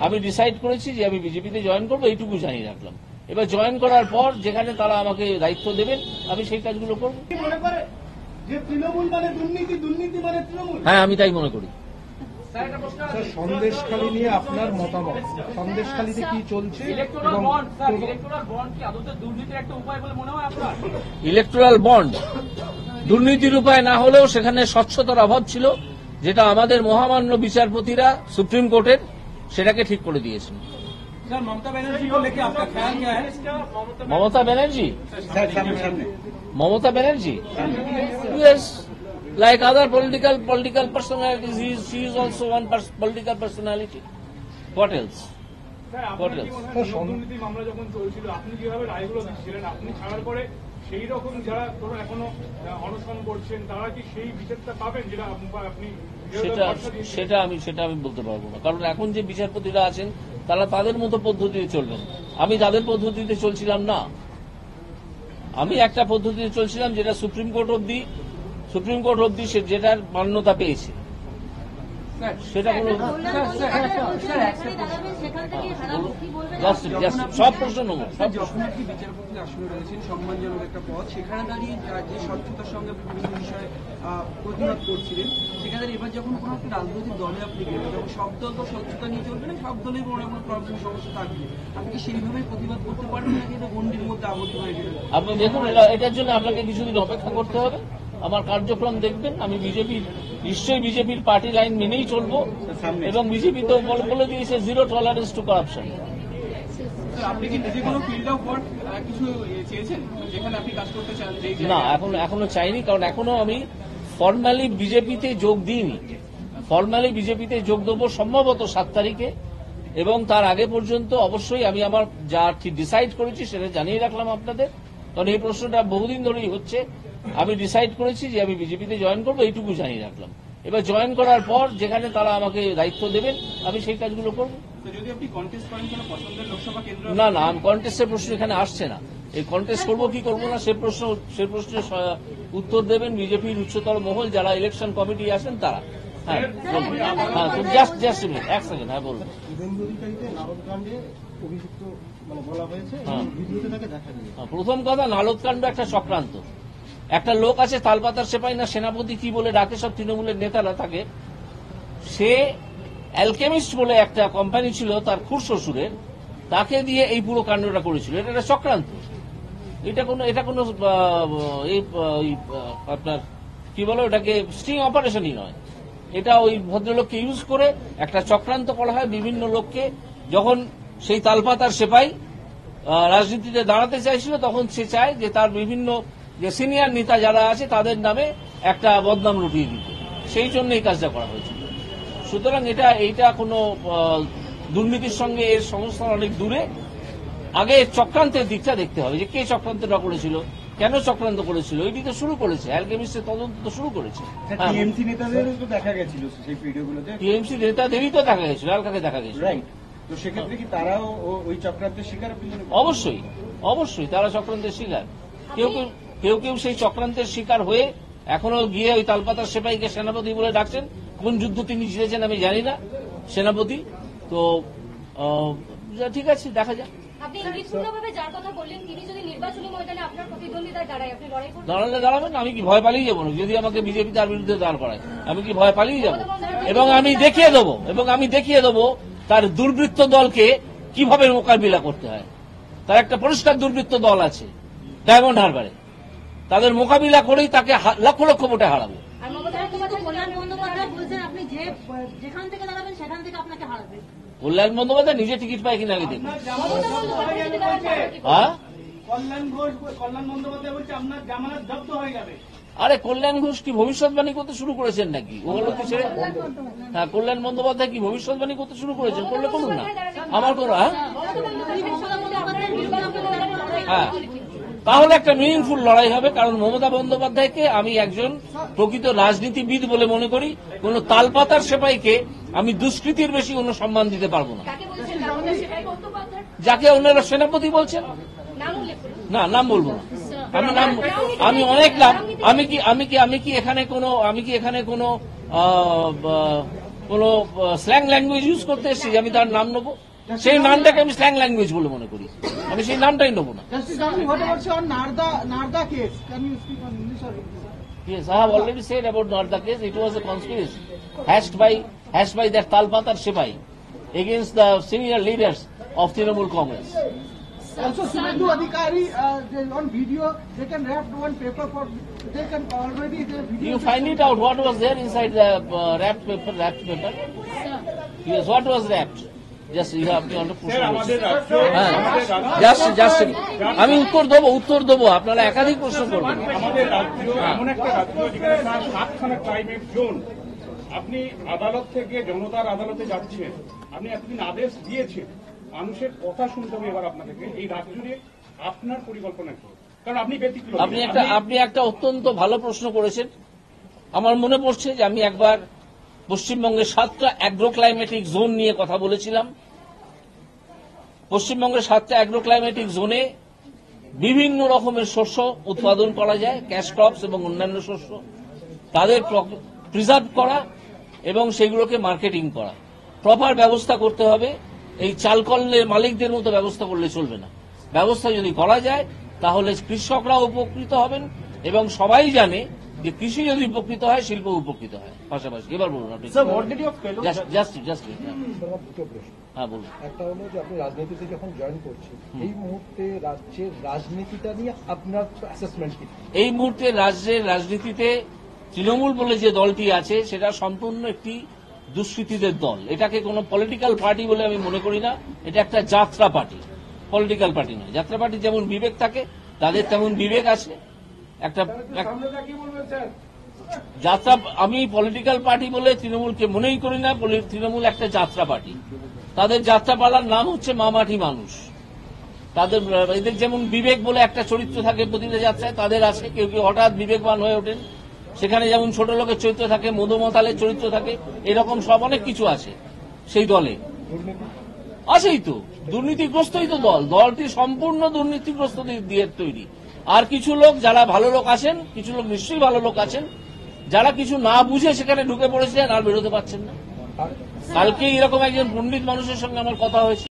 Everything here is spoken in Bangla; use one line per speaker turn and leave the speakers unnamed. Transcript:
আমি ডিসাইড করেছি যে আমি বিজেপিতে জয়েন করবো, এইটুকু জানিয়ে রাখলাম। এবার জয়েন করার পর যেখানে তারা আমাকে দায়িত্ব দেবেন আমি সেই কাজগুলো করবো।
যে তৃণমূল মানে দুর্নীতি, দুর্নীতি মানে তৃণমূল।
হ্যাঁ, আমি তাই মনে করি।
সন্দেশখালী নিয়ে আপনার মতামত, সন্দেশখালীতে কি চলছে?
ইলেকটোরাল বন্ড দুর্নীতির উপায় না হলেও সেখানে স্বচ্ছতার অভাব ছিল, যেটা আমাদের মহামান্য বিচারপতিরা সুপ্রিম কোর্টের সেটাকে ঠিক করে দিয়েছেন।
ममता बनर्जी को लेकर आपका ख्याल क्या है?
Mamata Banerjee, Mamata Banerjee, yes, like other political personalities, she is also one political personality. What else? What else?
দুর্নীতি মামলা যখন চলছিল আপনি যেভাবে রায়গুলো দিচ্ছিলেন, আপনি ছাড়ার পরে সেই রকম যারা ধরুন এখনো অনশন করছেন তারা কি সেই বিচারটা পাবেন যেটা আপনি?
সেটা আমি বলতে পারবো না, কারণ এখন যে বিচারপতিরা আছেন তারা তাদের মতো পদ্ধতিতে চলবেন। আমি তাদের পদ্ধতিতে চলছিলাম না, আমি একটা পদ্ধতিতে চলছিলাম যেটা সুপ্রিম কোর্ট অব্দি যেটার মান্যতা পেয়েছে। সেটা কোনো সব প্রশ্ন নেব।
যখন আপনি বিচারপতির আসনে রয়েছেন, সম্মানজনক একটা পদ, সেখানে দাঁড়িয়ে যে স্বচ্ছতার সঙ্গে বিভিন্ন বিষয়ে প্রতিবাদ করছিলেন, সেখানে এবার যখন কোনো একটা রাজনৈতিক দলে আপনি গেলেন, তখন সব দল তো স্বচ্ছতা নিয়ে চলবে না, সব দলেই কোনো না কোনো প্রবলেম সমস্যা থাকবে। আপনি কি সেইভাবে প্রতিবাদ করতে পারবেন নাকি এটা গণ্ডির মধ্যে আবদ্ধ হয়ে গেলেন?
আপনি দেখুন, এটার জন্য আপনাকে কিছুদিন অপেক্ষা করতে হবে। আমার কার্যক্রম দেখবেন, আমি নিশ্চয়ই বিজেপির পার্টি লাইন মেনেই চলবো, এবং বিজেপি তো বলে দিয়েছে জিরো টলারেন্স টু কারাপশন।
আপনি কি নিজে কোনো ফিল্ড অফ ওয়ার্ক কিছু চেয়েছেন যেখানে আপনি কাজ করতে চান?
না, এখনো চাইনি, কারণ এখনো আমি ফর্মালি বিজেপিতে যোগ দিইনি। ফর্মালি বিজেপিতে যোগ দেবো সম্ভবত 7 তারিখে, এবং তার আগে পর্যন্ত অবশ্যই আমি আমার যা ডিসাইড করেছি সেটা জানিয়ে রাখলাম আপনাদের, কারণ এই প্রশ্নটা বহুদিন ধরেই হচ্ছে। আমি ডিসাইড করেছি যে আমি বিজেপিতে জয়েন করবো, এইটুকু জানিয়ে রাখলাম। এবার জয়েন করার পর যেখানে তারা আমাকে দায়িত্ব দেবেন আমি সেই কাজগুলো করবো।
যদি আপনি কন্টেস্ট করেন কোনো পছন্দের লোকসভা কেন্দ্র?
না, কন্টেস্টের প্রশ্ন এখানে আসছে না। এই কন্টেস্ট করবো কি করবো না সে প্রশ্নের উত্তর দেবেন বিজেপির উচ্চতর মহল, যারা ইলেকশন কমিটি আছেন তারা। হ্যাঁ, বলুন। জাস্ট এক সেকেন্ড। হ্যাঁ, বলুন। প্রথম কথা, নালদকাণ্ড একটা চক্রান্ত। একটা লোক আছে তালপাতার সেপাই না সেনাপতি কি বলে ডাকে সব তৃণমূলের নেতারা তাকে, সে অ্যালকেমিস্ট বলে একটা কোম্পানি ছিল তার খুড়শ্বশুরের, তাকে দিয়ে এই পুরো কাণ্ডটা করেছিল। এটা একটা চক্রান্ত। এটা কোনো আপনার কি বলো ওটাকে স্টিং অপারেশনই নয়। এটা ওই ভদ্রলোককে ইউজ করে একটা চক্রান্ত করা হয় বিভিন্ন লোককে। যখন সেই তালপাতার সেপাই রাজনীতিতে দাঁড়াতে চাইছিল, তখন সে চায় যে তার বিভিন্ন যে সিনিয়র নেতা যারা আছে তাদের নামে একটা বদনাম রটিয়ে দিতে, সেই জন্য এই কাজটা করা হয়েছিল। সুতরাং এইটা কোনো দুর্নীতির সঙ্গে এর সংস্থান অনেক দূরে। আগে চক্রান্তের দিকটা দেখতে হবে, যে কে চক্রান্তটা করেছিল, কেন চক্রান্ত করেছিল। এটি তো শুরু করেছে, অ্যালকেমিস্টের তদন্ত তো শুরু করেছে।
টিএমসি নেতাদেরও তো দেখা গেছিল সেই ভিডিওগুলোতে।
টিএমসি নেতাদেরই তো দেখা গেছিল, আর কাকে দেখা গেছিল?
তো সেক্ষেত্রে কি তারাও ওই চক্রান্তের শিকার?
অবশ্যই তারা চক্রান্তের শিকার। কেউ সেই চক্রান্তের শিকার হয়ে এখনো গিয়ে ওই তালপাতার সেপাইকে সেনাপতি বলে ডাকছেন। কোন যুদ্ধ তিনি জিতেছেন আমি জানি না, সেনাপতি তো। ঠিক আছে, দেখা যাক।
আপনি ইঙ্গিতপূর্ণভাবে যার কথা বললেন, তিনি যদি নির্বাচনী ময়দানে আপনার প্রতিদ্বন্দ্বিতায় দাঁড়ায়, আপনি লড়াই করবেন?
দাঁড়াবেন। আমি কি ভয় পালিয়ে যাবো? যদি আমাকে বিজেপি তার বিরুদ্ধে দাঁড় করায় আমি কি ভয় পালিয়ে যাবো? এবং আমি দেখিয়ে দেবো তার দুর্বৃত্ত দলকে কিভাবে মোকাবিলা করতে হয়। তার একটা পরিষ্কার দুর্বৃত্ত দল আছে ডায়মন্ড হারবারে, তাদের মোকাবিলা করেই তাকে লক্ষ লক্ষ ভোটে হারাবো। কল্যাণ বন্দ্যোপাধ্যায় নিজে টিকিট পায় কিনা আগে দেখুন। আরে কল্যাণ ঘোষ কি ভবিষ্যৎবাণী করতে শুরু করেছেন নাকি? ওগুলো কি ছেড়ে? হ্যাঁ, কল্যাণ বন্দ্যোপাধ্যায় কি ভবিষ্যৎবাণী করতে শুরু করেছেন? করলে করুন না, আমার কোনো। হ্যাঁ, তাহলে একটা মিনিংফুল লড়াই হবে। কারণ মমতা বন্দ্যোপাধ্যায়কে আমি একজন প্রকৃত রাজনীতিবিদ বলে মনে করি। কোন তালপাতার সেপাইকে আমি দুষ্কৃতির বেশি কোনো সম্মান দিতে পারবো না। যাকে ওনারা সেনাপতি বলছেন, না নাম বলবো না, আমি অনেক নাম। আমি কি এখানে কোনো কোনো স্ল্যাং ল্যাঙ্গুয়েজ ইউজ করতে এসেছি যে আমি তার নাম নেবো, সেই নামটাকে আমি স্ল্যাং ল্যাঙ্গুয়েজ বলে মনে করি, আমি সেই নামটাই নেবো না।
Justice Dami, what about on Narda case? Can you speak on English or English?
Yes, I have already said about Narda case. It was a conspiracy hatched by that Talpatar Sipai against the senior leaders of Trinamool Congress.
Also, Suvendu Adhikari, on video, they can wrap one paper for, they can already, the video.
You find it out what was there inside the wrapped paper. Yes, what was wrapped? Just you have to push.
Sir আমাদের রাজ্য
জাস্ট আমি উত্তর দেবো আপনারা একাধিক প্রশ্ন করবেন।
আমাদের রাজ্য এমন একটা রাজ্য যেখানে প্রায় 7খানা ক্লাইমেট জোন। আপনি আদালত থেকে জনতার আদালতে যাচ্ছেন, আপনি এতদিন আদেশ দিয়েছেন, মানুষের কথা শুনতে হবে এবার আপনাকে। এই রাজ্য নিয়ে আপনার পরিকল্পনা কি? কারণ আপনি ব্যতিক্রমী।
আপনি একটা অত্যন্ত ভালো প্রশ্ন করেছেন। আমার মনে পড়ছে যে আমি একবার পশ্চিমবঙ্গের 7টা অ্যাগ্রো ক্লাইমেটিক জোন নিয়ে কথা বলেছিলাম। পশ্চিমবঙ্গের 7টা অ্যাগ্রো ক্লাইমেটিক জোনে বিভিন্ন রকমের শস্য উৎপাদন করা যায়, ক্যাশ ক্রপস এবং অন্যান্য শস্য, তাদের প্রিজার্ভ করা এবং সেগুলোকে মার্কেটিং করা, প্রপার ব্যবস্থা করতে হবে। এই চালকলের মালিকদের মতো ব্যবস্থা করলে চলবে না। ব্যবস্থা যদি করা যায় তাহলে কৃষকরা উপকৃত হবেন এবং সবাই জানে যে কৃষি যদি উপকৃত হয় শিল্প উপকৃত হয় পাশাপাশি। এবার বলুন আপনি। জাস্ট হ্যাঁ বলুন।
একটা হলো যে আপনি রাজনীতিতে যখন জয়েন করছেন, এই মুহূর্তে রাজ্যের রাজনীতিটা নিয়ে আপনার অ্যাসেসমেন্ট কি?
এই মুহূর্তে রাজ্যের রাজনীতিতে তৃণমূল বলে যে দলটি আছে সেটা সম্পূর্ণ একটি দুষ্কৃতীদের দল। এটাকে কোনো পলিটিক্যাল পার্টি বলে আমি মনে করি না। এটা একটা যাত্রা পার্টি, পলিটিক্যাল পার্টি নয়। যাত্রা পার্টি যেমন বিবেক থাকে, তাদের তেমন বিবেক আছে। যাত্রা, আমি পলিটিক্যাল পার্টি বলে তৃণমূলকে মনেই করি না। তৃণমূল একটা যাত্রা পার্টি। তাদের যাত্রাপালার নাম হচ্ছে মামাটি মানুষ। তাদের এদের যেমন বিবেক বলে একটা চরিত্র থাকে প্রতিটা যাত্রায়, তাদের আছে। কেউ কেউ হঠাৎ বিবেকবান হয়ে ওঠেন, সেখানে যেমন ছোট লোকের চরিত্র থাকে, মধুমতালের চরিত্র থাকে, এরকম সব অনেক কিছু আছে সেই দলে। আছেই তো, দুর্নীতিগ্রস্তই তো দলটি সম্পূর্ণ দুর্নীতিগ্রস্ত দিয়ে তৈরি। আর কিছু লোক যারা ভালো লোক আছেন, কিছু লোক নিশ্চয়ই ভালো লোক আছেন, যারা কিছু না বুঝে সেখানে ঢুকে পড়েছেন আর বেরোতে পারছেন না। কালকে এরকম একজন পণ্ডিত মানুষের সঙ্গে আমার কথা হয়েছে।